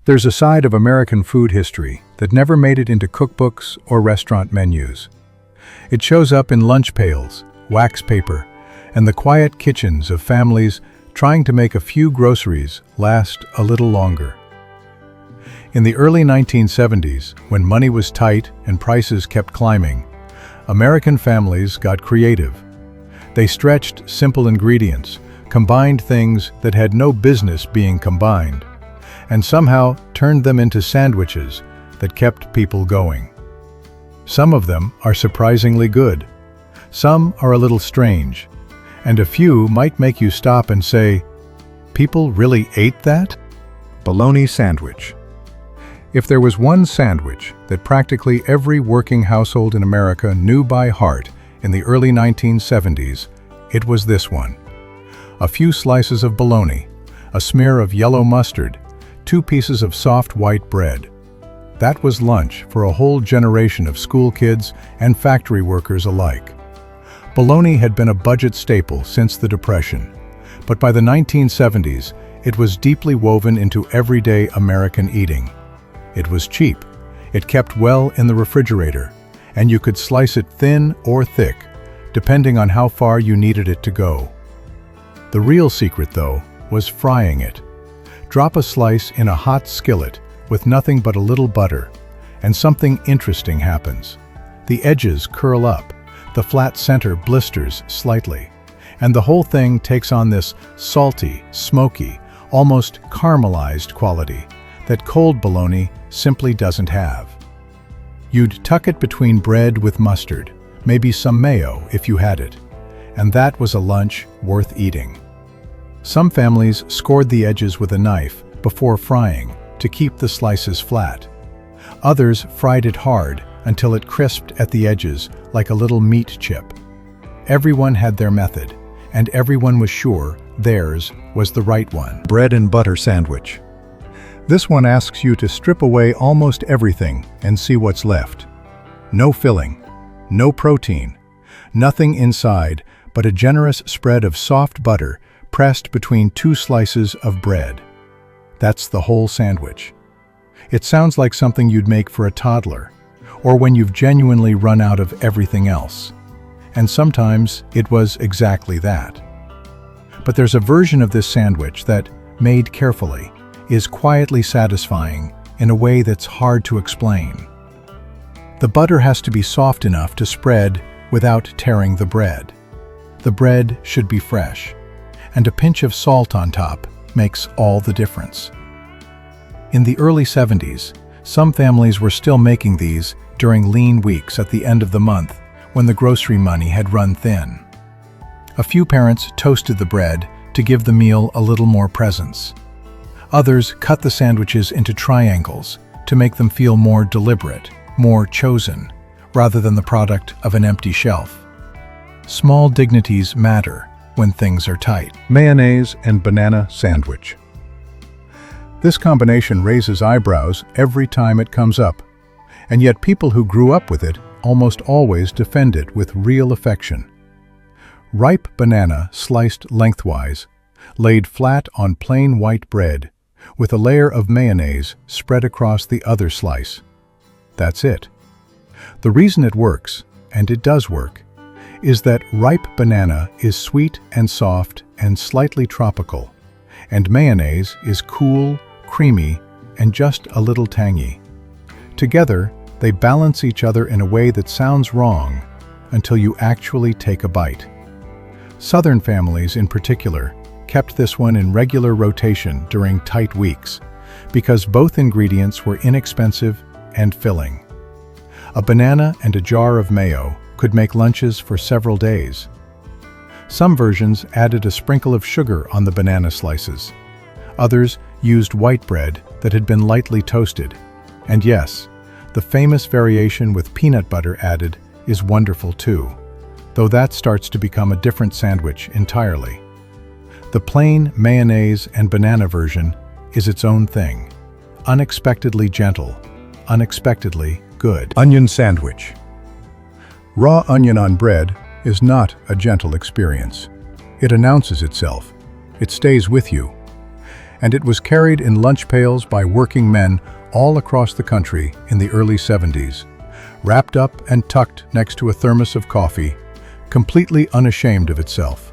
There's a side of American food history that never made it into cookbooks or restaurant menus. It shows up in lunch pails, wax paper, and the quiet kitchens of families trying to make a few groceries last a little longer. In the early 1970s, when money was tight and prices kept climbing, American families got creative. They stretched simple ingredients, combined things that had no business being combined, and somehow turned them into sandwiches that kept people going. Some of them are surprisingly good. Some are a little strange, and a few might make you stop and say, "People really ate that?" Baloney Sandwich. If there was one sandwich that practically every working household in America knew by heart in the early 1970s, it was this one. A few slices of bologna, a smear of yellow mustard, 2 pieces of soft white bread. That was lunch for a whole generation of school kids and factory workers alike. Bologna had been a budget staple since the Depression, but by the 1970s, it was deeply woven into everyday American eating. It was cheap, it kept well in the refrigerator, and you could slice it thin or thick, depending on how far you needed it to go. The real secret, though, was frying it. Drop a slice in a hot skillet with nothing but a little butter, and something interesting happens. The edges curl up, the flat center blisters slightly, and the whole thing takes on this salty, smoky, almost caramelized quality that cold bologna simply doesn't have. You'd tuck it between bread with mustard, maybe some mayo if you had it, and that was a lunch worth eating. Some families scored the edges with a knife before frying to keep the slices flat. Others fried it hard until it crisped at the edges like a little meat chip. Everyone had their method, and everyone was sure theirs was the right one. Bread and butter sandwich. This one asks you to strip away almost everything and see what's left. No filling, no protein, nothing inside but a generous spread of soft butter pressed between 2 slices of bread. That's the whole sandwich. It sounds like something you'd make for a toddler, or when you've genuinely run out of everything else. And sometimes it was exactly that. But there's a version of this sandwich that, made carefully, is quietly satisfying in a way that's hard to explain. The butter has to be soft enough to spread without tearing the bread. The bread should be fresh, and a pinch of salt on top makes all the difference. In the early 70s, some families were still making these during lean weeks at the end of the month when the grocery money had run thin. A few parents toasted the bread to give the meal a little more presence. Others cut the sandwiches into triangles to make them feel more deliberate, more chosen, rather than the product of an empty shelf. Small dignities matter when things are tight. Mayonnaise and banana sandwich. This combination raises eyebrows every time it comes up, and yet people who grew up with it almost always defend it with real affection. Ripe banana sliced lengthwise, laid flat on plain white bread, with a layer of mayonnaise spread across the other slice. That's it. The reason it works, and it does work, is that ripe banana is sweet and soft and slightly tropical, and mayonnaise is cool, creamy, and just a little tangy. Together, they balance each other in a way that sounds wrong until you actually take a bite. Southern families, in particular, kept this one in regular rotation during tight weeks because both ingredients were inexpensive and filling. A banana and a jar of mayo could make lunches for several days. Some versions added a sprinkle of sugar on the banana slices. Others used white bread that had been lightly toasted. And yes, the famous variation with peanut butter added is wonderful too, though that starts to become a different sandwich entirely. The plain mayonnaise and banana version is its own thing. Unexpectedly gentle, unexpectedly good. Onion sandwich. Raw onion on bread is not a gentle experience. It announces itself. It stays with you. and it was carried in lunch pails by working men all across the country in the early 70s, wrapped up and tucked next to a thermos of coffee, completely unashamed of itself.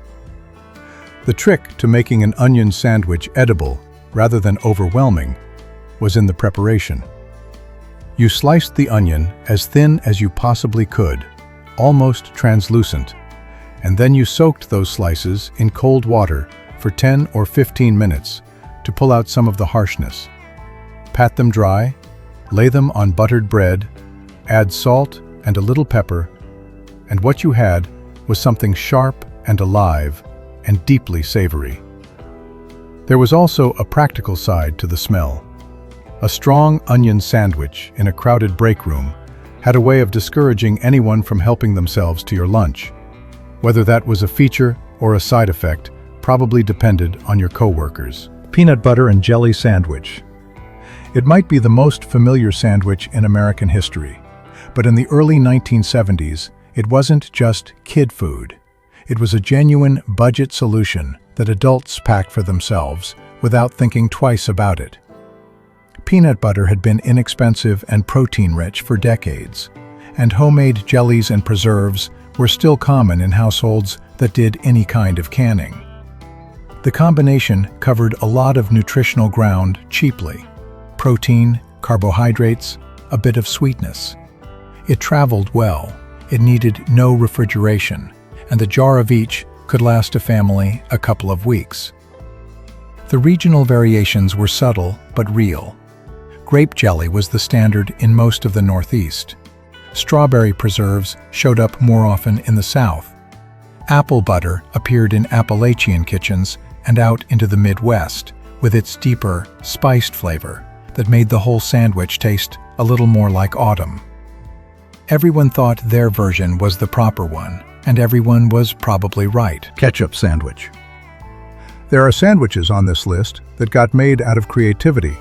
The trick to making an onion sandwich edible rather than overwhelming was in the preparation. You sliced the onion as thin as you possibly could, almost translucent, and then you soaked those slices in cold water for 10 or 15 minutes to pull out some of the harshness. Pat them dry, lay them on buttered bread, add salt and a little pepper, and what you had was something sharp and alive and deeply savory. There was also a practical side to the smell. A strong onion sandwich in a crowded break room had a way of discouraging anyone from helping themselves to your lunch. Whether that was a feature or a side effect probably depended on your coworkers. Peanut butter and jelly sandwich. It might be the most familiar sandwich in American history, but in the early 1970s, it wasn't just kid food. It was a genuine budget solution that adults packed for themselves without thinking twice about it. Peanut butter had been inexpensive and protein-rich for decades, and homemade jellies and preserves were still common in households that did any kind of canning. The combination covered a lot of nutritional ground cheaply: protein, carbohydrates, a bit of sweetness. It traveled well, it needed no refrigeration, and the jar of each could last a family a couple of weeks. The regional variations were subtle but real. Grape jelly was the standard in most of the Northeast. Strawberry preserves showed up more often in the South. Apple butter appeared in Appalachian kitchens and out into the Midwest, with its deeper, spiced flavor that made the whole sandwich taste a little more like autumn. Everyone thought their version was the proper one, and everyone was probably right. Ketchup Sandwich. There are sandwiches on this list that got made out of creativity,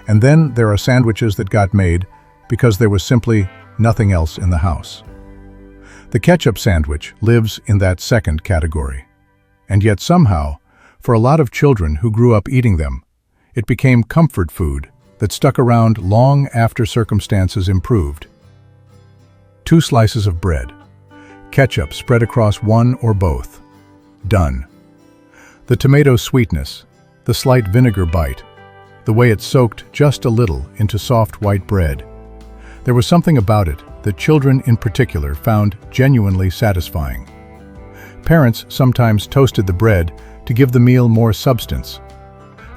and then there are sandwiches that got made because there was simply nothing else in the house. The ketchup sandwich lives in that second category, and yet somehow, for a lot of children who grew up eating them, it became comfort food that stuck around long after circumstances improved. 2 slices of bread, ketchup spread across one or both. Done. The tomato sweetness, the slight vinegar bite, the way it soaked just a little into soft white bread. There was something about it that children in particular found genuinely satisfying. Parents sometimes toasted the bread to give the meal more substance.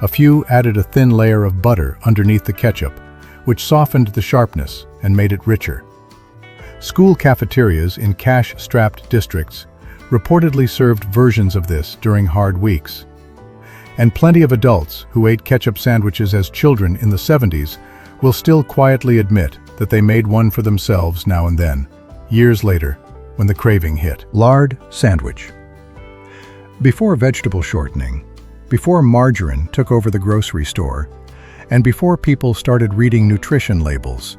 A few added a thin layer of butter underneath the ketchup, which softened the sharpness and made it richer. School cafeterias in cash-strapped districts reportedly served versions of this during hard weeks. And plenty of adults who ate ketchup sandwiches as children in the 70s will still quietly admit that they made one for themselves now and then, years later, when the craving hit. Lard Sandwich. Before vegetable shortening, before margarine took over the grocery store, and before people started reading nutrition labels,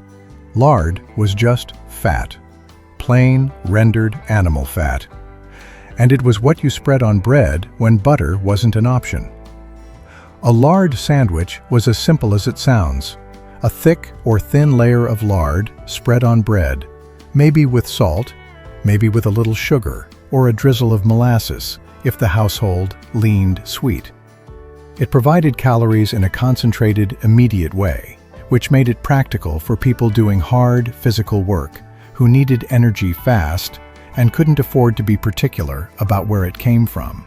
lard was just fat. Plain, rendered animal fat. And it was what you spread on bread when butter wasn't an option. A lard sandwich was as simple as it sounds. A thick or thin layer of lard spread on bread, maybe with salt, maybe with a little sugar, or a drizzle of molasses, if the household leaned sweet. It provided calories in a concentrated, immediate way, which made it practical for people doing hard physical work, who needed energy fast and couldn't afford to be particular about where it came from.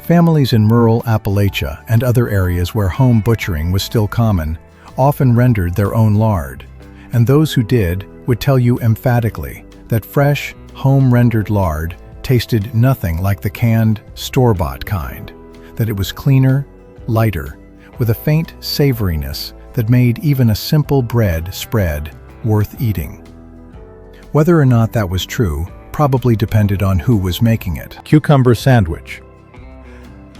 Families in rural Appalachia and other areas where home butchering was still common often rendered their own lard, and those who did would tell you emphatically that fresh, home-rendered lard tasted nothing like the canned, store-bought kind, that it was cleaner, lighter, with a faint savoriness that made even a simple bread spread worth eating. Whether or not that was true probably depended on who was making it. Cucumber Sandwich.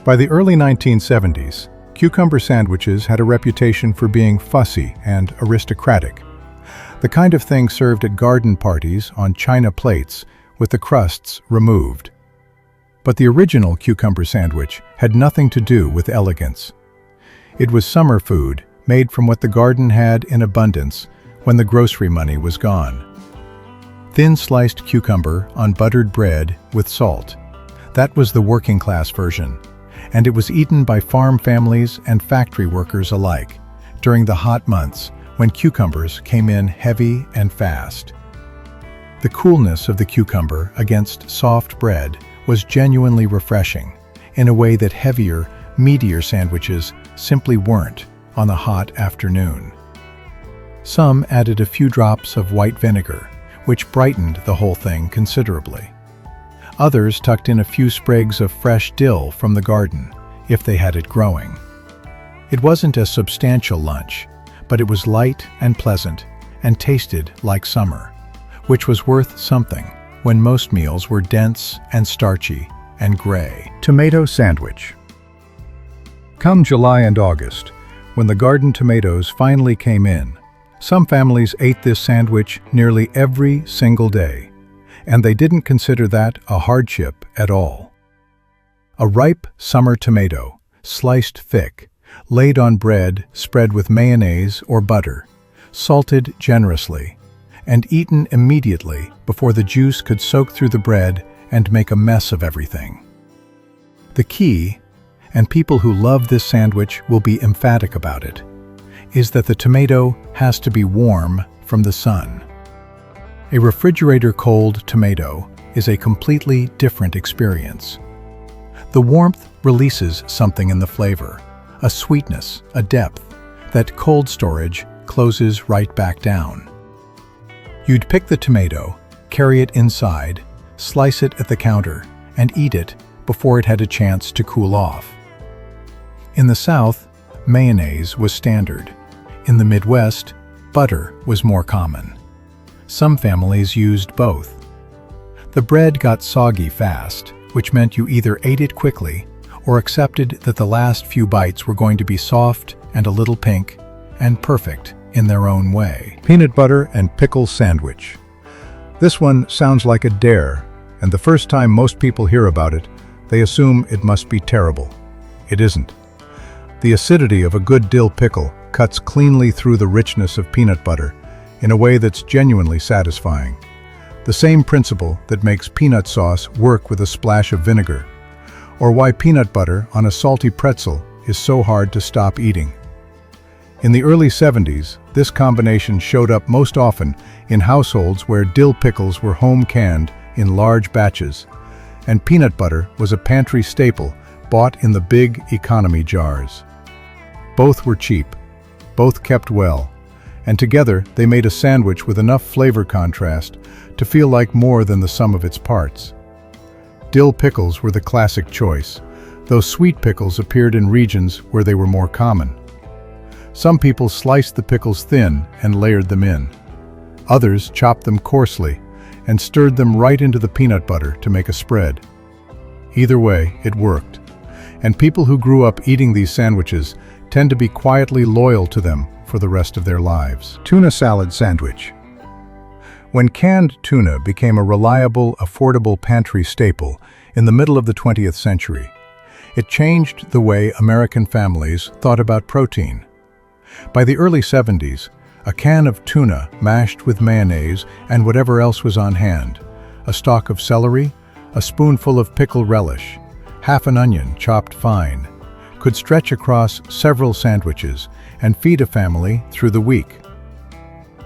By the early 1970s, cucumber sandwiches had a reputation for being fussy and aristocratic, the kind of thing served at garden parties on china plates with the crusts removed. But the original cucumber sandwich had nothing to do with elegance. It was summer food, made from what the garden had in abundance when the grocery money was gone. Thin sliced cucumber on buttered bread with salt. That was the working class version, and it was eaten by farm families and factory workers alike during the hot months when cucumbers came in heavy and fast. The coolness of the cucumber against soft bread was genuinely refreshing, in a way that heavier, meatier sandwiches simply weren't on a hot afternoon. Some added a few drops of white vinegar, which brightened the whole thing considerably. Others tucked in a few sprigs of fresh dill from the garden, if they had it growing. It wasn't a substantial lunch, but it was light and pleasant and tasted like summer, which was worth something when most meals were dense and starchy and gray. Tomato Sandwich. Come July and August, when the garden tomatoes finally came in, some families ate this sandwich nearly every single day, and they didn't consider that a hardship at all. A ripe summer tomato, sliced thick, laid on bread spread with mayonnaise or butter, salted generously, and eaten immediately before the juice could soak through the bread and make a mess of everything. The key, and people who love this sandwich will be emphatic about it, is that the tomato has to be warm from the sun. A refrigerator-cold tomato is a completely different experience. The warmth releases something in the flavor, a sweetness, a depth, that cold storage closes right back down. You'd pick the tomato, carry it inside, slice it at the counter, and eat it before it had a chance to cool off. In the South, mayonnaise was standard. In the Midwest, butter was more common. Some families used both. The bread got soggy fast, which meant you either ate it quickly or accepted that the last few bites were going to be soft and a little pink and perfect in their own way. Peanut butter and pickle sandwich. This one sounds like a dare, and the first time most people hear about it, they assume it must be terrible. It isn't. The acidity of a good dill pickle cuts cleanly through the richness of peanut butter in a way that's genuinely satisfying. The same principle that makes peanut sauce work with a splash of vinegar, or why peanut butter on a salty pretzel is so hard to stop eating. In the early 70s, this combination showed up most often in households where dill pickles were home-canned in large batches, and peanut butter was a pantry staple bought in the big economy jars. Both were cheap, both kept well, and together they made a sandwich with enough flavor contrast to feel like more than the sum of its parts. Dill pickles were the classic choice, though sweet pickles appeared in regions where they were more common. Some people sliced the pickles thin and layered them in. Others chopped them coarsely and stirred them right into the peanut butter to make a spread. Either way, it worked, and people who grew up eating these sandwiches tend to be quietly loyal to them for the rest of their lives. Tuna salad sandwich. When canned tuna became a reliable, affordable pantry staple in the middle of the 20th century, it changed the way American families thought about protein. By the early 70s, a can of tuna mashed with mayonnaise and whatever else was on hand, a stalk of celery, a spoonful of pickle relish, half an onion chopped fine, could stretch across several sandwiches and feed a family through the week.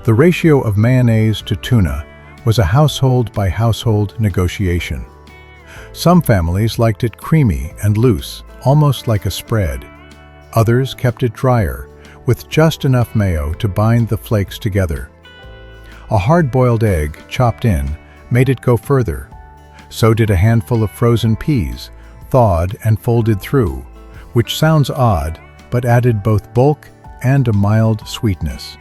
The ratio of mayonnaise to tuna was a household-by-household negotiation. Some families liked it creamy and loose, almost like a spread. Others kept it drier, with just enough mayo to bind the flakes together. A hard-boiled egg, chopped in, made it go further. So did a handful of frozen peas, thawed and folded through, which sounds odd, but added both bulk and a mild sweetness.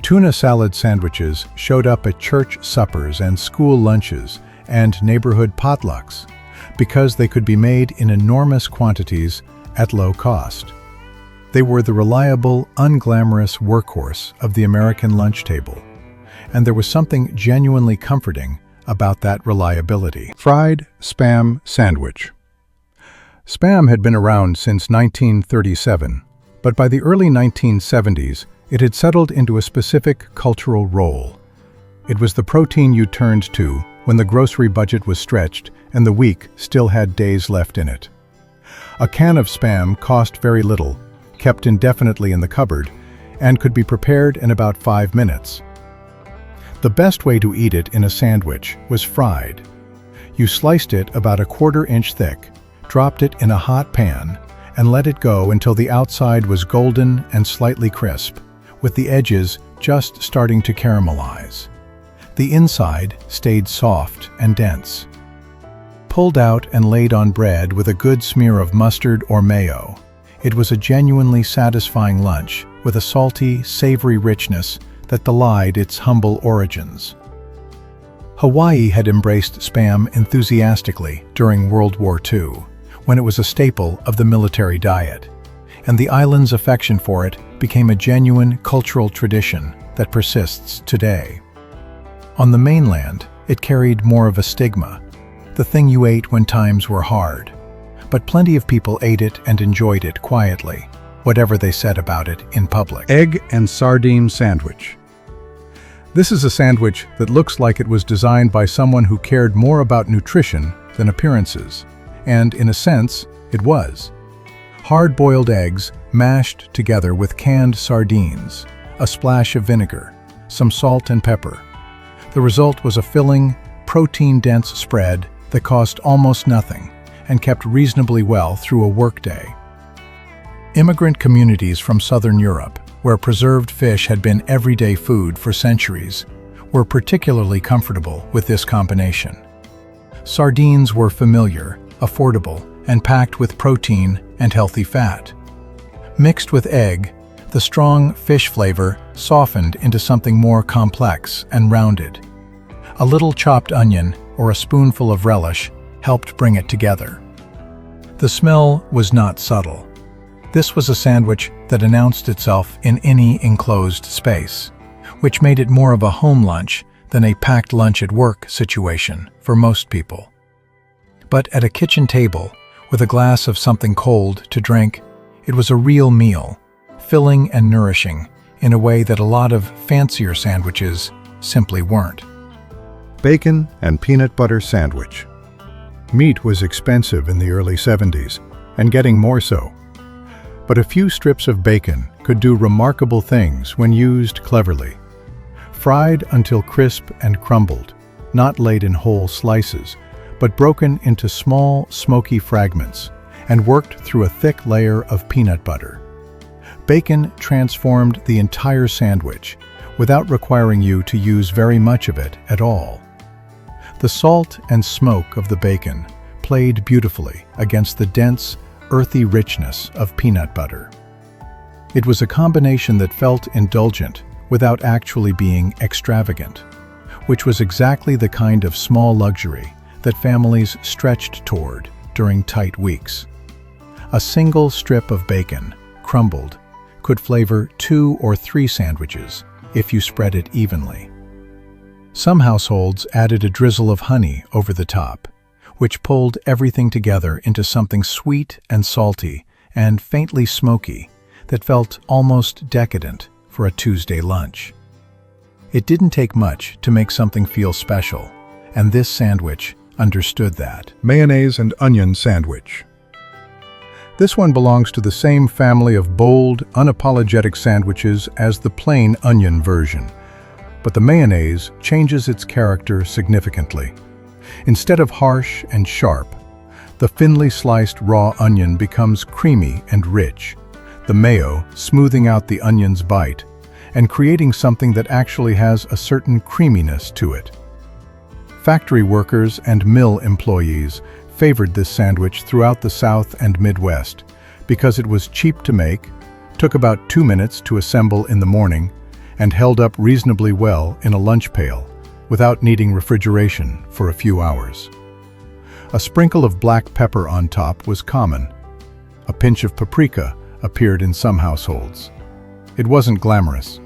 Tuna salad sandwiches showed up at church suppers and school lunches and neighborhood potlucks because they could be made in enormous quantities at low cost. They were the reliable, unglamorous workhorse of the American lunch table, and there was something genuinely comforting about that reliability. Fried Spam Sandwich. Spam had been around since 1937, but by the early 1970s, it had settled into a specific cultural role. It was the protein you turned to when the grocery budget was stretched and the week still had days left in it. A can of Spam cost very little, kept indefinitely in the cupboard, and could be prepared in about 5 minutes. The best way to eat it in a sandwich was fried. You sliced it about a 1/4 inch thick, dropped it in a hot pan, and let it go until the outside was golden and slightly crisp, with the edges just starting to caramelize. The inside stayed soft and dense. Pulled out and laid on bread with a good smear of mustard or mayo, it was a genuinely satisfying lunch with a salty, savory richness that belied its humble origins. Hawaii had embraced Spam enthusiastically during World War II, when it was a staple of the military diet, and the island's affection for it became a genuine cultural tradition that persists today. On the mainland, it carried more of a stigma, the thing you ate when times were hard. But plenty of people ate it and enjoyed it quietly, whatever they said about it in public. Egg and Sardine Sandwich. This is a sandwich that looks like it was designed by someone who cared more about nutrition than appearances, and in a sense, it was. Hard-boiled eggs mashed together with canned sardines, a splash of vinegar, some salt and pepper. The result was a filling, protein-dense spread that cost almost nothing and kept reasonably well through a workday. Immigrant communities from Southern Europe, where preserved fish had been everyday food for centuries, were particularly comfortable with this combination. Sardines were familiar, affordable, and packed with protein and healthy fat. Mixed with egg, the strong fish flavor softened into something more complex and rounded. A little chopped onion or a spoonful of relish helped bring it together. The smell was not subtle. This was a sandwich that announced itself in any enclosed space, which made it more of a home lunch than a packed lunch at work situation for most people. But at a kitchen table, with a glass of something cold to drink, it was a real meal, filling and nourishing in a way that a lot of fancier sandwiches simply weren't. Bacon and Peanut Butter Sandwich. Meat was expensive in the early 70s, and getting more so. But a few strips of bacon could do remarkable things when used cleverly. Fried until crisp and crumbled, not laid in whole slices, but broken into small, smoky fragments and worked through a thick layer of peanut butter. Bacon transformed the entire sandwich without requiring you to use very much of it at all. The salt and smoke of the bacon played beautifully against the dense, earthy richness of peanut butter. It was a combination that felt indulgent without actually being extravagant, which was exactly the kind of small luxury that families stretched toward during tight weeks. A single strip of bacon, crumbled, could flavor 2 or 3 sandwiches if you spread it evenly. Some households added a drizzle of honey over the top, which pulled everything together into something sweet and salty and faintly smoky that felt almost decadent for a Tuesday lunch. It didn't take much to make something feel special, and this sandwich understood that. Mayonnaise and Onion Sandwich. This one belongs to the same family of bold, unapologetic sandwiches as the plain onion version, but the mayonnaise changes its character significantly. Instead of harsh and sharp, the thinly sliced raw onion becomes creamy and rich, the mayo smoothing out the onion's bite and creating something that actually has a certain creaminess to it. Factory workers and mill employees favored this sandwich throughout the South and Midwest because it was cheap to make, took about 2 minutes to assemble in the morning, and held up reasonably well in a lunch pail without needing refrigeration for a few hours. A sprinkle of black pepper on top was common. A pinch of paprika appeared in some households. It wasn't glamorous.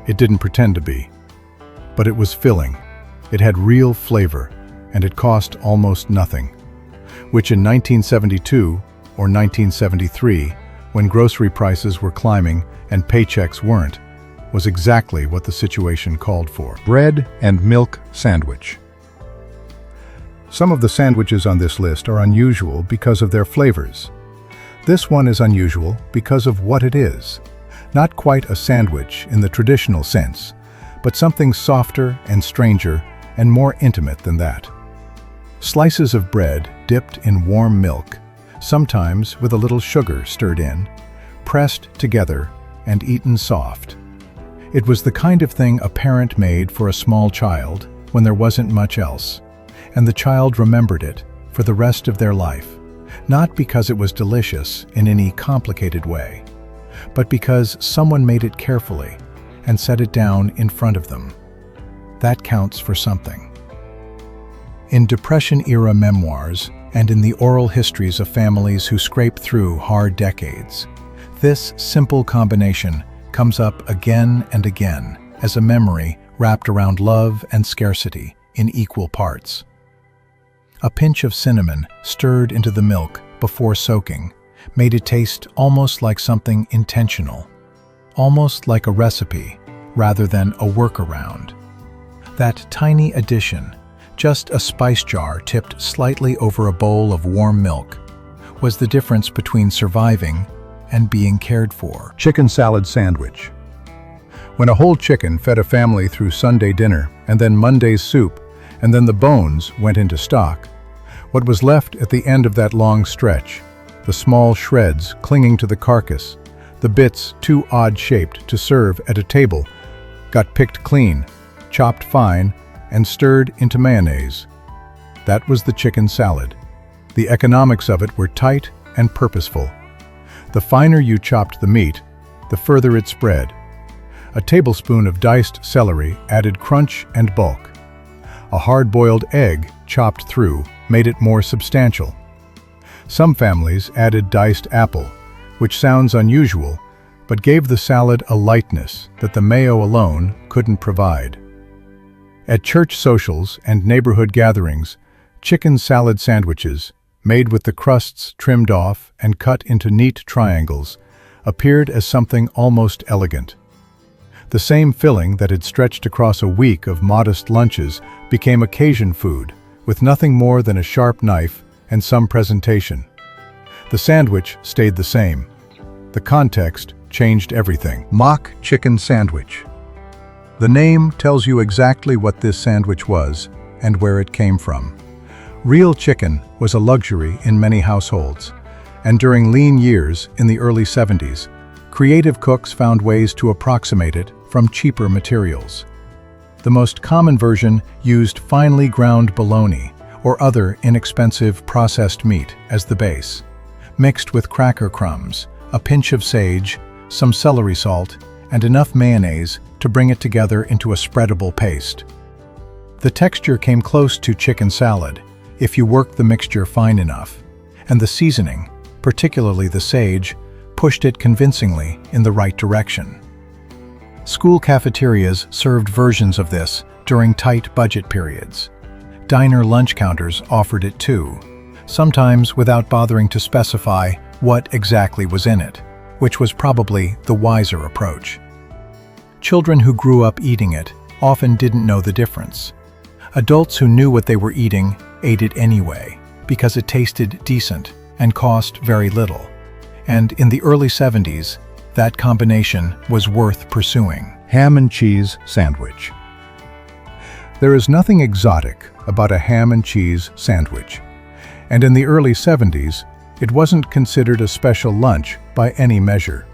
It didn't pretend to be. But it was filling. It had real flavor, and it cost almost nothing, which in 1972 or 1973, when grocery prices were climbing and paychecks weren't, was exactly what the situation called for. Bread and milk sandwich. Some of the sandwiches on this list are unusual because of their flavors. This one is unusual because of what it is. Not quite a sandwich in the traditional sense, but something softer and stranger and more intimate than that. Slices of bread dipped in warm milk, sometimes with a little sugar stirred in, pressed together and eaten soft. It was the kind of thing a parent made for a small child when there wasn't much else, and the child remembered it for the rest of their life, not because it was delicious in any complicated way, but because someone made it carefully and set it down in front of them. That counts for something. In Depression-era memoirs and in the oral histories of families who scrape through hard decades, this simple combination comes up again and again as a memory wrapped around love and scarcity in equal parts. A pinch of cinnamon stirred into the milk before soaking made it taste almost like something intentional, almost like a recipe rather than a workaround. That tiny addition, just a spice jar tipped slightly over a bowl of warm milk, was the difference between surviving and being cared for. Chicken salad sandwich. When a whole chicken fed a family through Sunday dinner and then Monday's soup, and then the bones went into stock, what was left at the end of that long stretch, the small shreds clinging to the carcass, the bits too odd-shaped to serve at a table, got picked clean, chopped fine, and stirred into mayonnaise. That was the chicken salad. The economics of it were tight and purposeful. The finer you chopped the meat, the further it spread. A tablespoon of diced celery added crunch and bulk. A hard-boiled egg chopped through made it more substantial. Some families added diced apple, which sounds unusual, but gave the salad a lightness that the mayo alone couldn't provide. At church socials and neighborhood gatherings, chicken salad sandwiches, made with the crusts trimmed off and cut into neat triangles, appeared as something almost elegant. The same filling that had stretched across a week of modest lunches became occasion food, with nothing more than a sharp knife and some presentation. The sandwich stayed the same. The context changed everything. Mock chicken sandwich. The name tells you exactly what this sandwich was and where it came from. Real chicken was a luxury in many households, and during lean years in the early 70s, creative cooks found ways to approximate it from cheaper materials. The most common version used finely ground bologna or other inexpensive processed meat as the base, mixed with cracker crumbs, a pinch of sage, some celery salt, and enough mayonnaise to bring it together into a spreadable paste. The texture came close to chicken salad if you worked the mixture fine enough, and the seasoning, particularly the sage, pushed it convincingly in the right direction. School cafeterias served versions of this during tight budget periods. Diner lunch counters offered it too, sometimes without bothering to specify what exactly was in it, which was probably the wiser approach. Children who grew up eating it often didn't know the difference. Adults who knew what they were eating ate it anyway, because it tasted decent and cost very little. And in the early 70s, that combination was worth pursuing. Ham and cheese sandwich. There is nothing exotic about a ham and cheese sandwich, and in the early 70s, it wasn't considered a special lunch by any measure.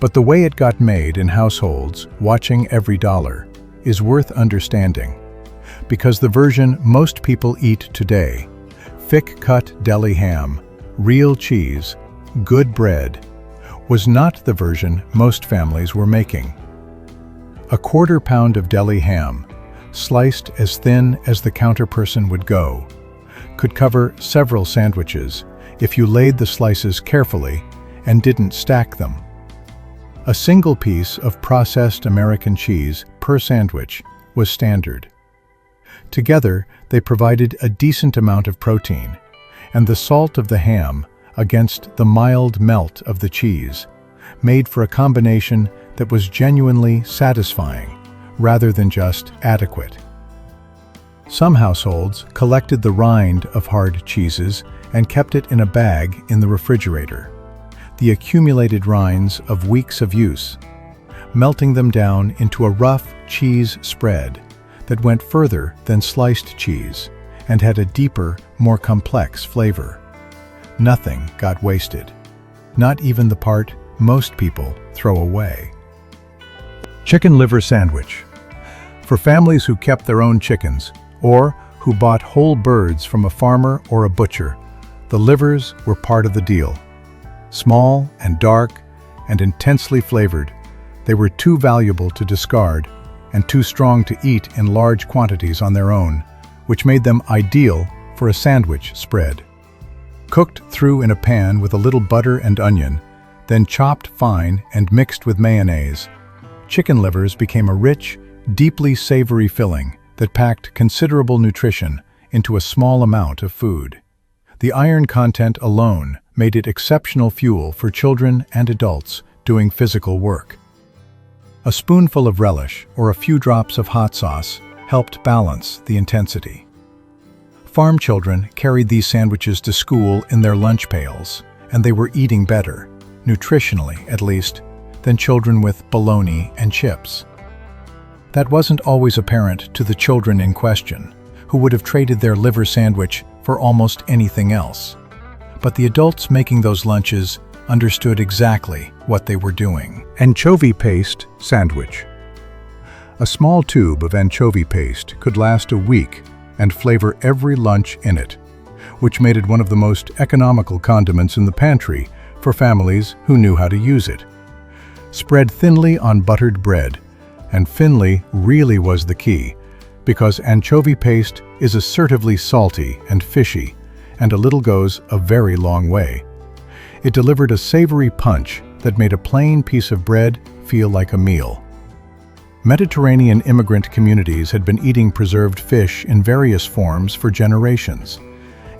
But the way it got made in households, watching every dollar, is worth understanding, because the version most people eat today, thick-cut deli ham, real cheese, good bread, was not the version most families were making. A quarter pound of deli ham, sliced as thin as the counterperson would go, could cover several sandwiches if you laid the slices carefully and didn't stack them. A single piece of processed American cheese per sandwich was standard. Together, they provided a decent amount of protein, and the salt of the ham against the mild melt of the cheese, made for a combination that was genuinely satisfying rather than just adequate. Some households collected the rind of hard cheeses and kept it in a bag in the refrigerator, the accumulated rinds of weeks of use, melting them down into a rough cheese spread that went further than sliced cheese and had a deeper, more complex flavor. Nothing got wasted, not even the part most people throw away. Chicken liver sandwich. For families who kept their own chickens, or who bought whole birds from a farmer or a butcher, the livers were part of the deal. Small and dark and intensely flavored, they were too valuable to discard and too strong to eat in large quantities on their own, which made them ideal for a sandwich spread. Cooked through in a pan with a little butter and onion, then chopped fine and mixed with mayonnaise, chicken livers became a rich, deeply savory filling that packed considerable nutrition into a small amount of food. The iron content alone made it exceptional fuel for children and adults doing physical work. A spoonful of relish or a few drops of hot sauce helped balance the intensity. Farm children carried these sandwiches to school in their lunch pails, and they were eating better, nutritionally at least, than children with bologna and chips. That wasn't always apparent to the children in question, who would have traded their liver sandwich for almost anything else. But the adults making those lunches understood exactly what they were doing. Anchovy paste sandwich. A small tube of anchovy paste could last a week and flavor every lunch in it, which made it one of the most economical condiments in the pantry for families who knew how to use it. Spread thinly on buttered bread, and thinly really was the key, because anchovy paste is assertively salty and fishy, and a little goes a very long way. It delivered a savory punch that made a plain piece of bread feel like a meal. Mediterranean immigrant communities had been eating preserved fish in various forms for generations,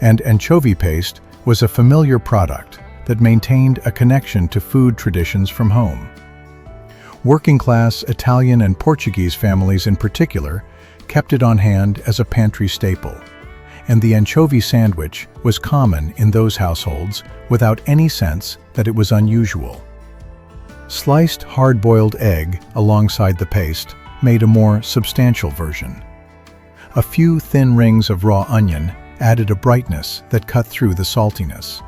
and anchovy paste was a familiar product that maintained a connection to food traditions from home. Working-class Italian and Portuguese families in particular kept it on hand as a pantry staple, and the anchovy sandwich was common in those households without any sense that it was unusual. Sliced hard-boiled egg alongside the paste made a more substantial version. A few thin rings of raw onion added a brightness that cut through the saltiness.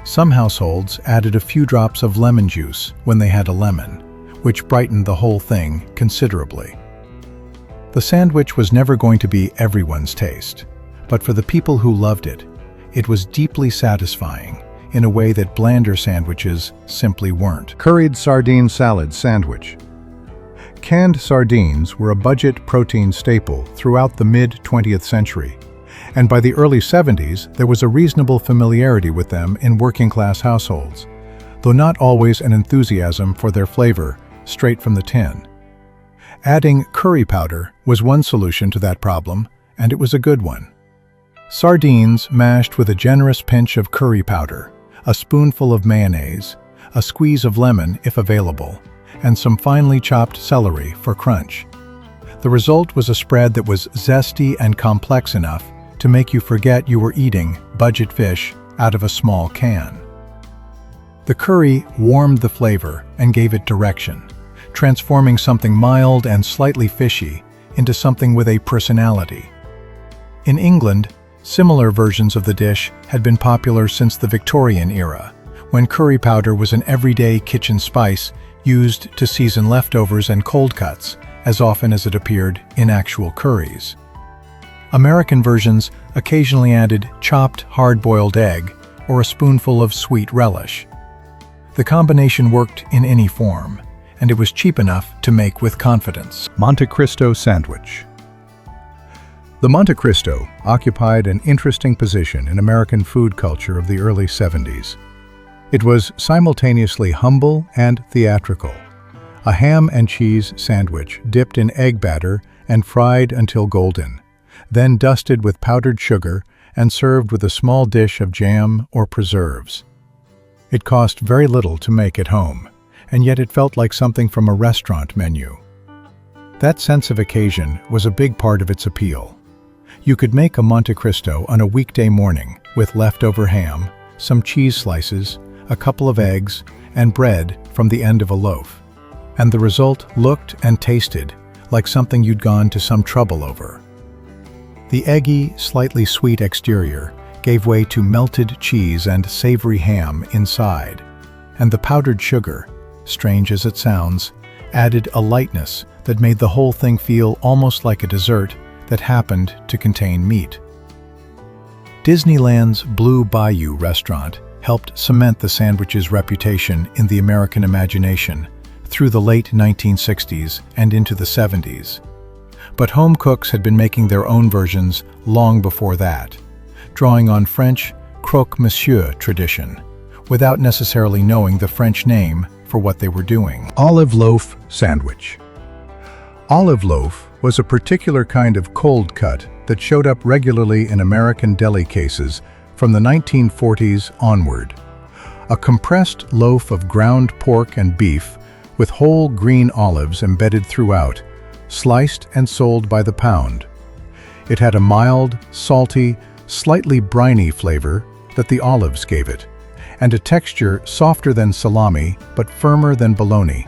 Some households added a few drops of lemon juice when they had a lemon, which brightened the whole thing considerably. The sandwich was never going to be everyone's taste, but for the people who loved it, it was deeply satisfying in a way that blander sandwiches simply weren't. Curried sardine salad sandwich. Canned sardines were a budget protein staple throughout the mid-20th century, and by the early 70s there was a reasonable familiarity with them in working-class households, though not always an enthusiasm for their flavor straight from the tin. Adding curry powder was one solution to that problem, and it was a good one. Sardines mashed with a generous pinch of curry powder, a spoonful of mayonnaise, a squeeze of lemon if available, and some finely chopped celery for crunch. The result was a spread that was zesty and complex enough to make you forget you were eating budget fish out of a small can. The curry warmed the flavor and gave it direction, transforming something mild and slightly fishy into something with a personality. In England, similar versions of the dish had been popular since the Victorian era, when curry powder was an everyday kitchen spice used to season leftovers and cold cuts as often as it appeared in actual curries. American versions occasionally added chopped hard-boiled egg or a spoonful of sweet relish. The combination worked in any form, and it was cheap enough to make with confidence. Monte Cristo sandwich. The Monte Cristo occupied an interesting position in American food culture of the early 70s. It was simultaneously humble and theatrical, a ham and cheese sandwich dipped in egg batter and fried until golden, then dusted with powdered sugar and served with a small dish of jam or preserves. It cost very little to make at home, and yet it felt like something from a restaurant menu. That sense of occasion was a big part of its appeal. You could make a Monte Cristo on a weekday morning with leftover ham, some cheese slices, a couple of eggs, and bread from the end of a loaf. And the result looked and tasted like something you'd gone to some trouble over. The eggy, slightly sweet exterior gave way to melted cheese and savory ham inside, and the powdered sugar, strange as it sounds, added a lightness that made the whole thing feel almost like a dessert that happened to contain meat. Disneyland's Blue Bayou restaurant helped cement the sandwich's reputation in the American imagination through the late 1960s and into the 70s. But home cooks had been making their own versions long before that, drawing on French croque monsieur tradition, without necessarily knowing the French name for what they were doing. Olive loaf sandwich. Olive loaf was a particular kind of cold cut that showed up regularly in American deli cases from the 1940s onward. A compressed loaf of ground pork and beef with whole green olives embedded throughout, sliced and sold by the pound. It had a mild, salty, slightly briny flavor that the olives gave it, and a texture softer than salami but firmer than bologna.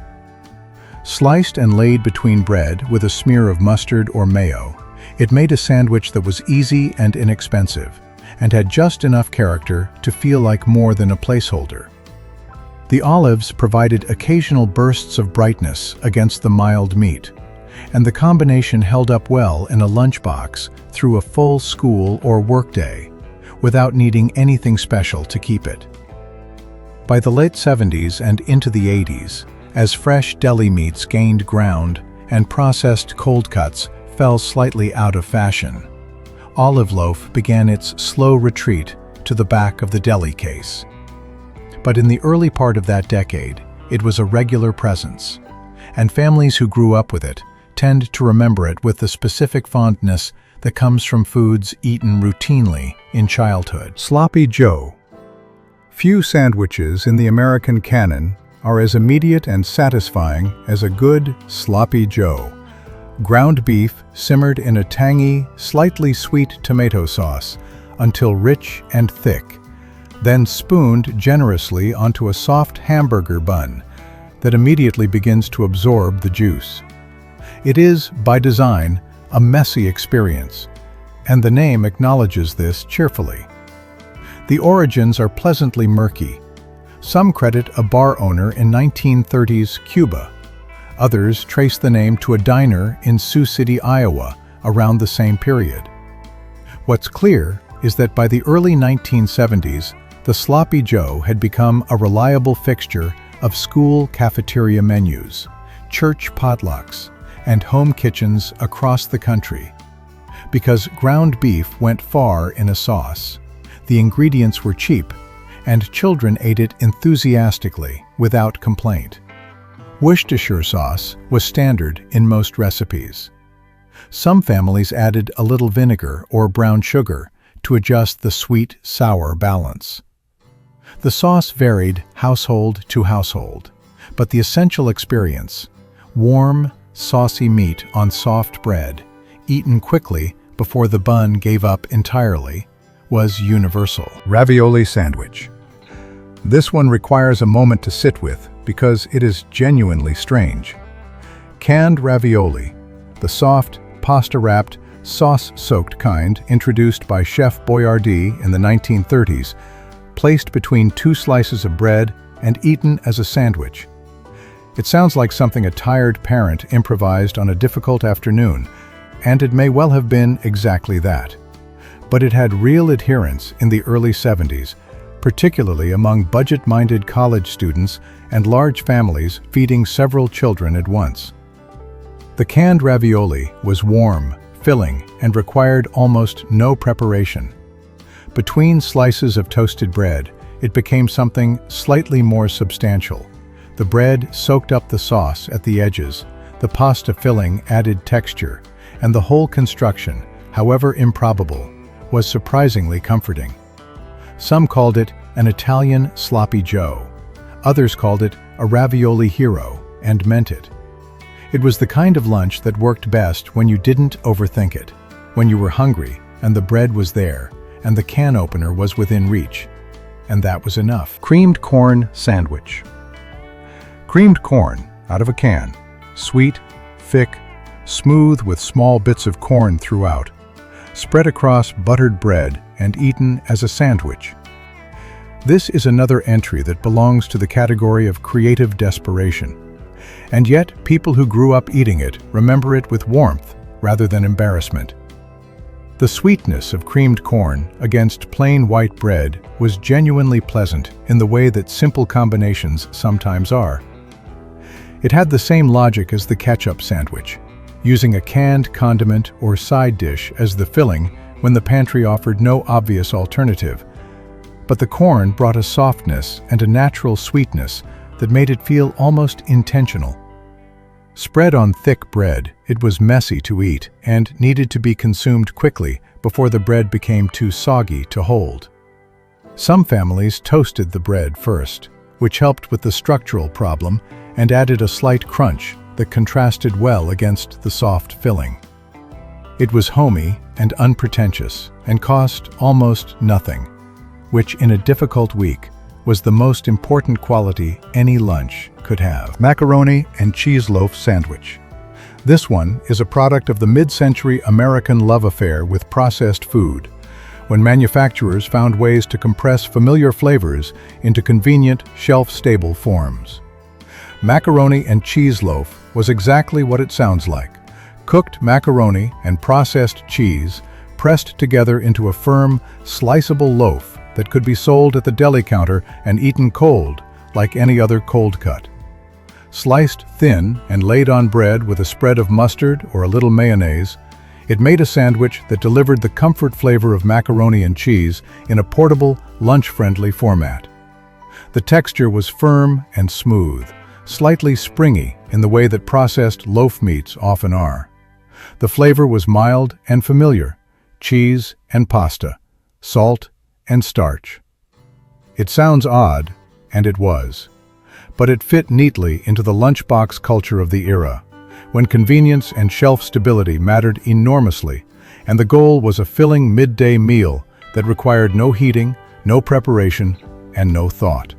Sliced and laid between bread with a smear of mustard or mayo, it made a sandwich that was easy and inexpensive, and had just enough character to feel like more than a placeholder. The olives provided occasional bursts of brightness against the mild meat, and the combination held up well in a lunchbox through a full school or workday, without needing anything special to keep it. By the late 70s and into the 80s, as fresh deli meats gained ground and processed cold cuts fell slightly out of fashion, olive loaf began its slow retreat to the back of the deli case. But in the early part of that decade, it was a regular presence, and families who grew up with it tend to remember it with the specific fondness that comes from foods eaten routinely in childhood. Sloppy Joe. Few sandwiches in the American canon are as immediate and satisfying as a good Sloppy Joe. Ground beef simmered in a tangy, slightly sweet tomato sauce until rich and thick, then spooned generously onto a soft hamburger bun that immediately begins to absorb the juice. It is, by design, a messy experience, and the name acknowledges this cheerfully. The origins are pleasantly murky. Some credit a bar owner in 1930s Cuba. Others trace the name to a diner in Sioux City, Iowa, around the same period. What's clear is that by the early 1970s, the Sloppy Joe had become a reliable fixture of school cafeteria menus, church potlucks, and home kitchens across the country. Because ground beef went far in a sauce, the ingredients were cheap, and children ate it enthusiastically without complaint. Worcestershire sauce was standard in most recipes. Some families added a little vinegar or brown sugar to adjust the sweet-sour balance. The sauce varied household to household, but the essential experience, warm, saucy meat on soft bread, eaten quickly before the bun gave up entirely, was universal. Ravioli Sandwich. This one requires a moment to sit with because it is genuinely strange. Canned ravioli, the soft, pasta-wrapped, sauce-soaked kind introduced by Chef Boyardee in the 1930s, placed between two slices of bread and eaten as a sandwich. It sounds like something a tired parent improvised on a difficult afternoon, and it may well have been exactly that. But it had real adherence in the early 70s, particularly among budget-minded college students and large families feeding several children at once. The canned ravioli was warm, filling, and required almost no preparation. Between slices of toasted bread, it became something slightly more substantial. The bread soaked up the sauce at the edges, the pasta filling added texture, and the whole construction, however improbable, was surprisingly comforting. Some called it an Italian sloppy Joe. Others called it a ravioli hero and meant it. It was the kind of lunch that worked best when you didn't overthink it, when you were hungry and the bread was there and the can opener was within reach. And that was enough. Creamed corn sandwich. Creamed corn out of a can, sweet, thick, smooth with small bits of corn throughout, spread across buttered bread and eaten as a sandwich. This is another entry that belongs to the category of creative desperation. And yet, people who grew up eating it remember it with warmth rather than embarrassment. The sweetness of creamed corn against plain white bread was genuinely pleasant in the way that simple combinations sometimes are. It had the same logic as the ketchup sandwich, using a canned condiment or side dish as the filling when the pantry offered no obvious alternative. But the corn brought a softness and a natural sweetness that made it feel almost intentional. Spread on thick bread, it was messy to eat and needed to be consumed quickly before the bread became too soggy to hold. Some families toasted the bread first, which helped with the structural problem and added a slight crunch that contrasted well against the soft filling. It was homey and unpretentious and cost almost nothing, which in a difficult week was the most important quality any lunch could have. Macaroni and cheese loaf sandwich. This one is a product of the mid-century American love affair with processed food, when manufacturers found ways to compress familiar flavors into convenient, shelf-stable forms. Macaroni and cheese loaf was exactly what it sounds like: cooked macaroni and processed cheese pressed together into a firm, sliceable loaf that could be sold at the deli counter and eaten cold, like any other cold cut. Sliced thin and laid on bread with a spread of mustard or a little mayonnaise, it made a sandwich that delivered the comfort flavor of macaroni and cheese in a portable, lunch-friendly format. The texture was firm and smooth, slightly springy in the way that processed loaf meats often are. The flavor was mild and familiar: cheese and pasta, salt and starch. It sounds odd, and it was, but it fit neatly into the lunchbox culture of the era, when convenience and shelf stability mattered enormously, and the goal was a filling midday meal that required no heating, no preparation, and no thought.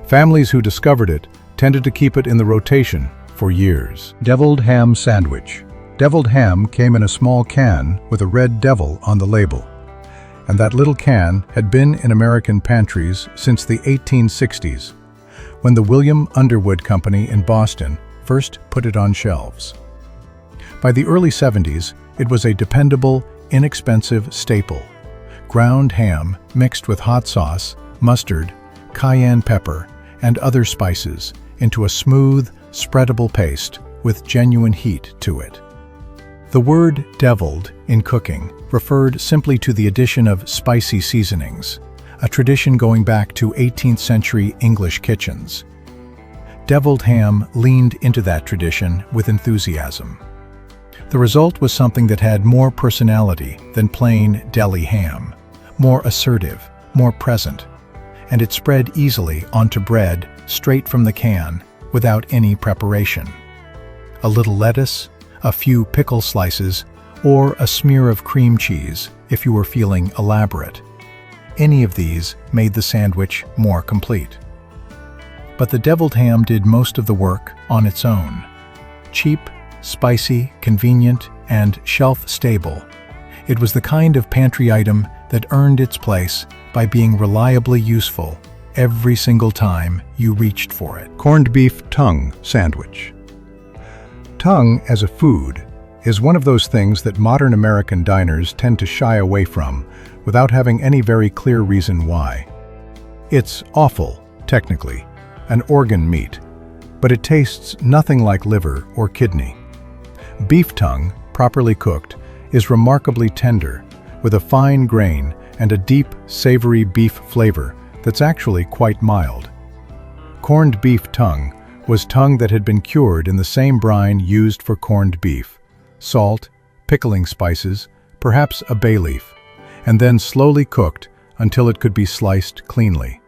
Families who discovered it tended to keep it in the rotation for years. Deviled ham sandwich. Deviled ham came in a small can with a red devil on the label, and that little can had been in American pantries since the 1860s, when the William Underwood Company in Boston first put it on shelves. By the early 70s, it was a dependable, inexpensive staple: ground ham mixed with hot sauce, mustard, cayenne pepper, and other spices into a smooth, spreadable paste with genuine heat to it. The word deviled in cooking referred simply to the addition of spicy seasonings, a tradition going back to 18th century English kitchens. Deviled ham leaned into that tradition with enthusiasm. The result was something that had more personality than plain deli ham, more assertive, more present, and it spread easily onto bread straight from the can without any preparation. A little lettuce, a few pickle slices, or a smear of cream cheese if you were feeling elaborate. Any of these made the sandwich more complete. But the deviled ham did most of the work on its own. Cheap, spicy, convenient, and shelf-stable, it was the kind of pantry item that earned its place by being reliably useful every single time you reached for it. Corned beef tongue sandwich. Tongue as a food is one of those things that modern American diners tend to shy away from without having any very clear reason why. It's offal, technically, an organ meat, but it tastes nothing like liver or kidney. Beef tongue, properly cooked, is remarkably tender, with a fine grain and a deep, savory beef flavor that's actually quite mild. Corned beef tongue was tongue that had been cured in the same brine used for corned beef: salt, pickling spices, perhaps a bay leaf, and then slowly cooked until it could be sliced cleanly.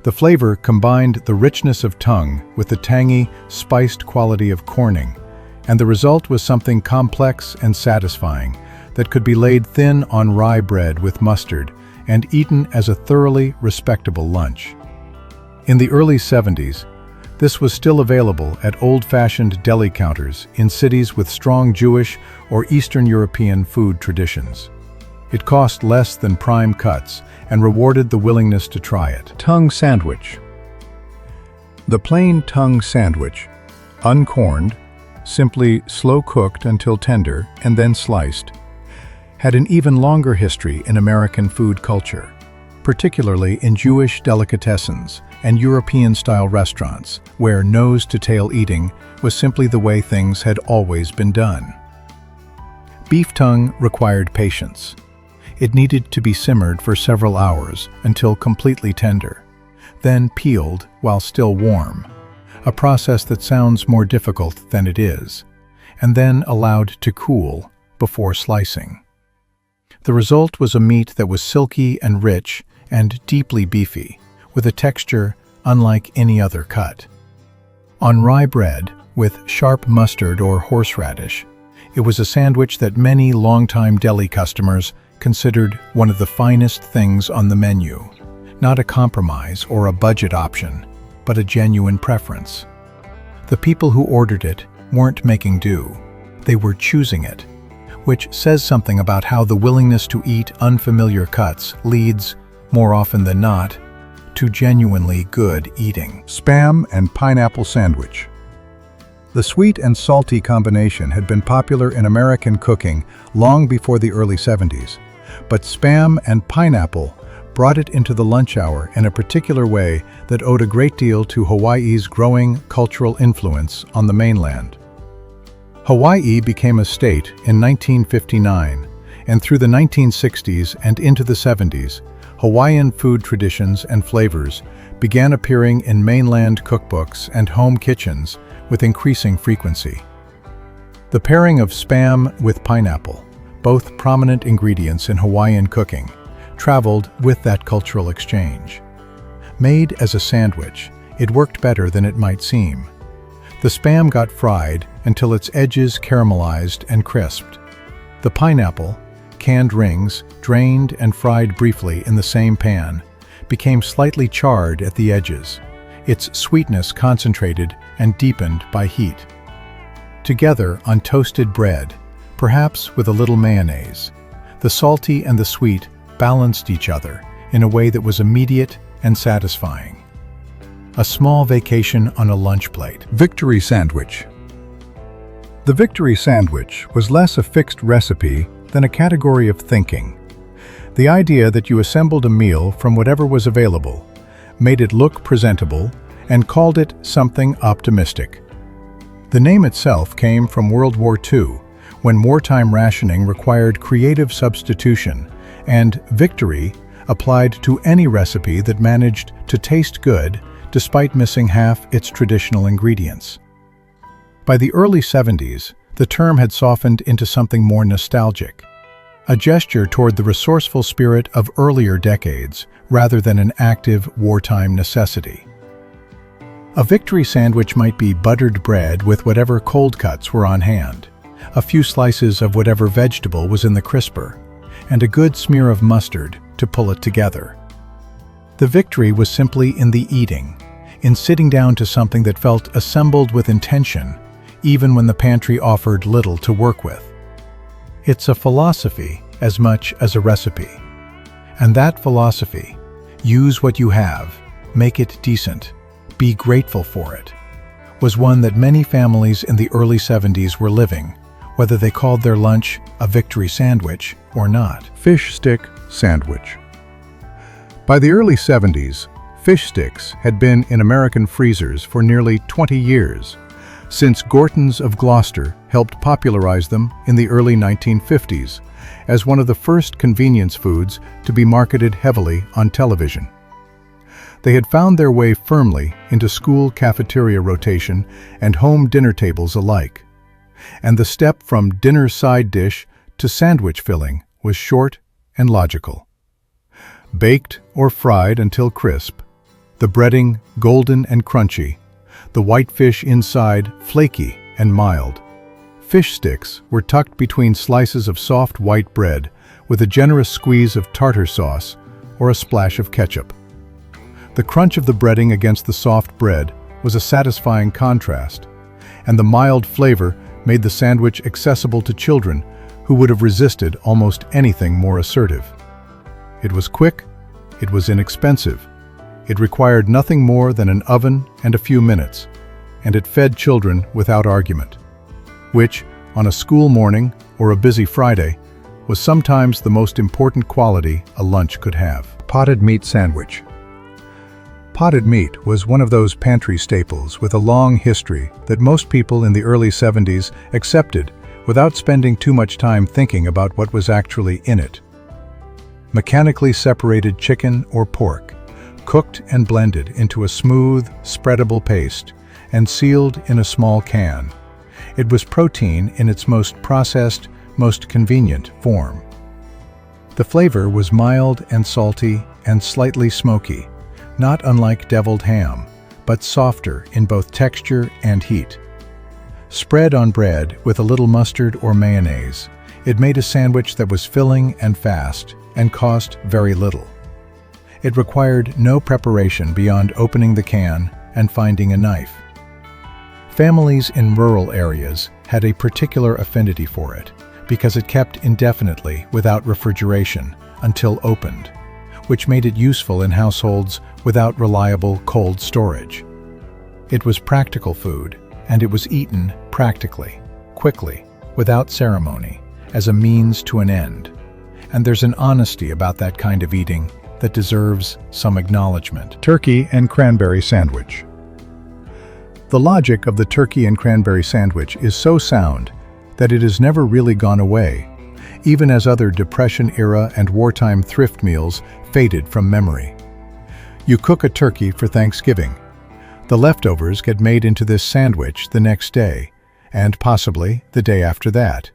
The flavor combined the richness of tongue with the tangy, spiced quality of corning, and the result was something complex and satisfying that could be laid thin on rye bread with mustard and eaten as a thoroughly respectable lunch. In the early 70s, this was still available at old-fashioned deli counters in cities with strong Jewish or Eastern European food traditions. It cost less than prime cuts and rewarded the willingness to try it. Tongue sandwich. The plain tongue sandwich, uncorned, simply slow-cooked until tender and then sliced, had an even longer history in American food culture, particularly in Jewish delicatessens and European-style restaurants, where nose-to-tail eating was simply the way things had always been done. Beef tongue required patience. It needed to be simmered for several hours until completely tender, then peeled while still warm, a process that sounds more difficult than it is, and then allowed to cool before slicing. The result was a meat that was silky and rich and deeply beefy, with a texture unlike any other cut. On rye bread, with sharp mustard or horseradish, it was a sandwich that many longtime deli customers considered one of the finest things on the menu, not a compromise or a budget option, but a genuine preference. The people who ordered it weren't making do, they were choosing it, which says something about how the willingness to eat unfamiliar cuts leads, more often than not, to genuinely good eating. Spam and pineapple sandwich. The sweet and salty combination had been popular in American cooking long before the early 70s, but Spam and pineapple brought it into the lunch hour in a particular way that owed a great deal to Hawaii's growing cultural influence on the mainland. Hawaii became a state in 1959, and through the 1960s and into the 70s, Hawaiian food traditions and flavors began appearing in mainland cookbooks and home kitchens with increasing frequency. The pairing of Spam with pineapple, both prominent ingredients in Hawaiian cooking, traveled with that cultural exchange. Made as a sandwich, it worked better than it might seem. The Spam got fried until its edges caramelized and crisped. The pineapple, canned rings, drained and fried briefly in the same pan, became slightly charred at the edges, its sweetness concentrated and deepened by heat. Together on toasted bread, perhaps with a little mayonnaise, the salty and the sweet balanced each other in a way that was immediate and satisfying. A small vacation on a lunch plate. Victory sandwich. The victory sandwich was less a fixed recipe than a category of thinking. The idea that you assembled a meal from whatever was available, made it look presentable, and called it something optimistic. The name itself came from World War II, when wartime rationing required creative substitution, and victory applied to any recipe that managed to taste good despite missing half its traditional ingredients. By the early 70s, the term had softened into something more nostalgic, a gesture toward the resourceful spirit of earlier decades rather than an active wartime necessity. A victory sandwich might be buttered bread with whatever cold cuts were on hand, a few slices of whatever vegetable was in the crisper, and a good smear of mustard to pull it together. The victory was simply in the eating, in sitting down to something that felt assembled with intention, even when the pantry offered little to work with. It's a philosophy as much as a recipe. And that philosophy, use what you have, make it decent, be grateful for it, was one that many families in the early 70s were living, whether they called their lunch a victory sandwich or not. Fish stick sandwich. By the early 70s, fish sticks had been in American freezers for nearly 20 years, since Gorton's of Gloucester helped popularize them in the early 1950s as one of the first convenience foods to be marketed heavily on television. They had found their way firmly into school cafeteria rotation and home dinner tables alike, and the step from dinner side dish to sandwich filling was short and logical. Baked or fried until crisp, the breading golden and crunchy, the white fish inside flaky and mild. Fish sticks were tucked between slices of soft white bread with a generous squeeze of tartar sauce or a splash of ketchup. The crunch of the breading against the soft bread was a satisfying contrast, and the mild flavor made the sandwich accessible to children who would have resisted almost anything more assertive. It was quick, it was inexpensive, it required nothing more than an oven and a few minutes, and it fed children without argument, which, on a school morning or a busy Friday, was sometimes the most important quality a lunch could have. Potted meat sandwich. Potted meat was one of those pantry staples with a long history that most people in the early 70s accepted without spending too much time thinking about what was actually in it. Mechanically separated chicken or pork, cooked and blended into a smooth, spreadable paste, and sealed in a small can. It was protein in its most processed, most convenient form. The flavor was mild and salty and slightly smoky, not unlike deviled ham, but softer in both texture and heat. Spread on bread with a little mustard or mayonnaise, it made a sandwich that was filling and fast and cost very little. It required no preparation beyond opening the can and finding a knife. Families in rural areas had a particular affinity for it because it kept indefinitely without refrigeration until opened, which made it useful in households without reliable cold storage. It was practical food, and it was eaten practically, quickly, without ceremony, as a means to an end. And there's an honesty about that kind of eating that deserves some acknowledgement. Turkey and cranberry sandwich. The logic of the turkey and cranberry sandwich is so sound that it has never really gone away, even as other Depression-era and wartime thrift meals faded from memory. You cook a turkey for Thanksgiving. The leftovers get made into this sandwich the next day, and possibly the day after that.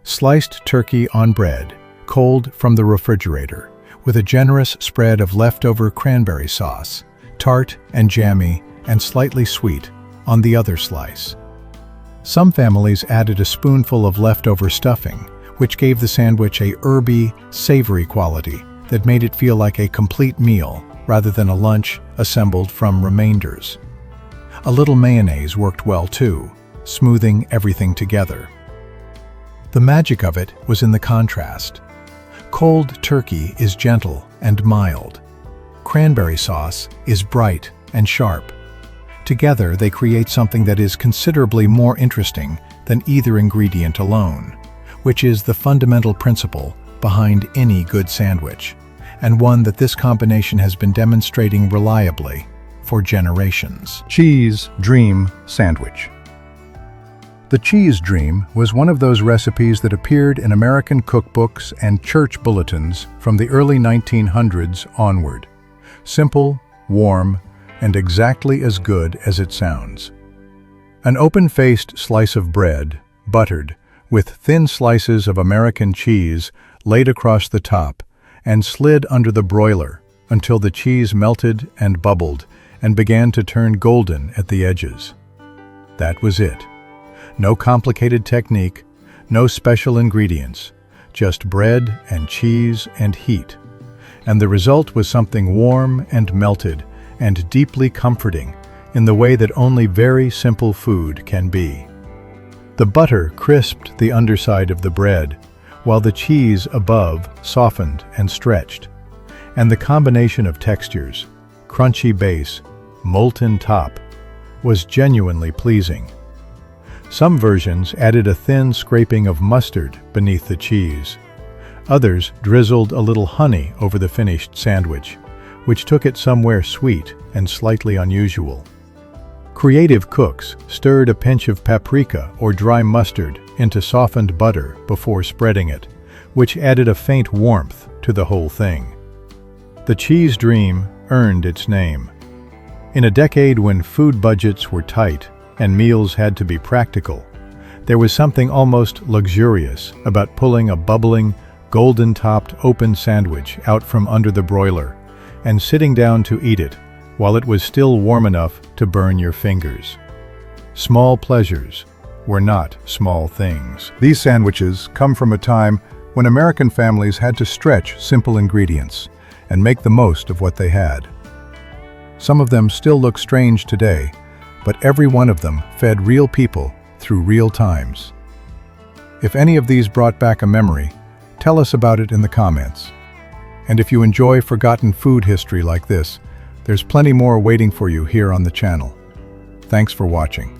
Sliced turkey on bread, cold from the refrigerator, with a generous spread of leftover cranberry sauce, tart and jammy and slightly sweet, on the other slice. Some families added a spoonful of leftover stuffing, which gave the sandwich a herby, savory quality that made it feel like a complete meal rather than a lunch assembled from remainders. A little mayonnaise worked well too, smoothing everything together. The magic of it was in the contrast. Cold turkey is gentle and mild. Cranberry sauce is bright and sharp. Together, they create something that is considerably more interesting than either ingredient alone, which is the fundamental principle behind any good sandwich, and one that this combination has been demonstrating reliably for generations. Cheese Dream Sandwich. The cheese dream was one of those recipes that appeared in American cookbooks and church bulletins from the early 1900s onward. Simple, warm, and exactly as good as it sounds. An open-faced slice of bread, buttered, with thin slices of American cheese laid across the top and slid under the broiler until the cheese melted and bubbled and began to turn golden at the edges. That was it. No complicated technique, no special ingredients, just bread and cheese and heat. And the result was something warm and melted and deeply comforting in the way that only very simple food can be. The butter crisped the underside of the bread, while the cheese above softened and stretched, and the combination of textures, crunchy base, molten top, was genuinely pleasing. Some versions added a thin scraping of mustard beneath the cheese. Others drizzled a little honey over the finished sandwich, which took it somewhere sweet and slightly unusual. Creative cooks stirred a pinch of paprika or dry mustard into softened butter before spreading it, which added a faint warmth to the whole thing. The cheese dream earned its name. In a decade when food budgets were tight and meals had to be practical, there was something almost luxurious about pulling a bubbling, golden-topped open sandwich out from under the broiler, and sitting down to eat it while it was still warm enough to burn your fingers. Small pleasures were not small things. These sandwiches come from a time when American families had to stretch simple ingredients and make the most of what they had. Some of them still look strange today, but every one of them fed real people through real times. If any of these brought back a memory, tell us about it in the comments. And if you enjoy forgotten food history like this, there's plenty more waiting for you here on the channel. Thanks for watching.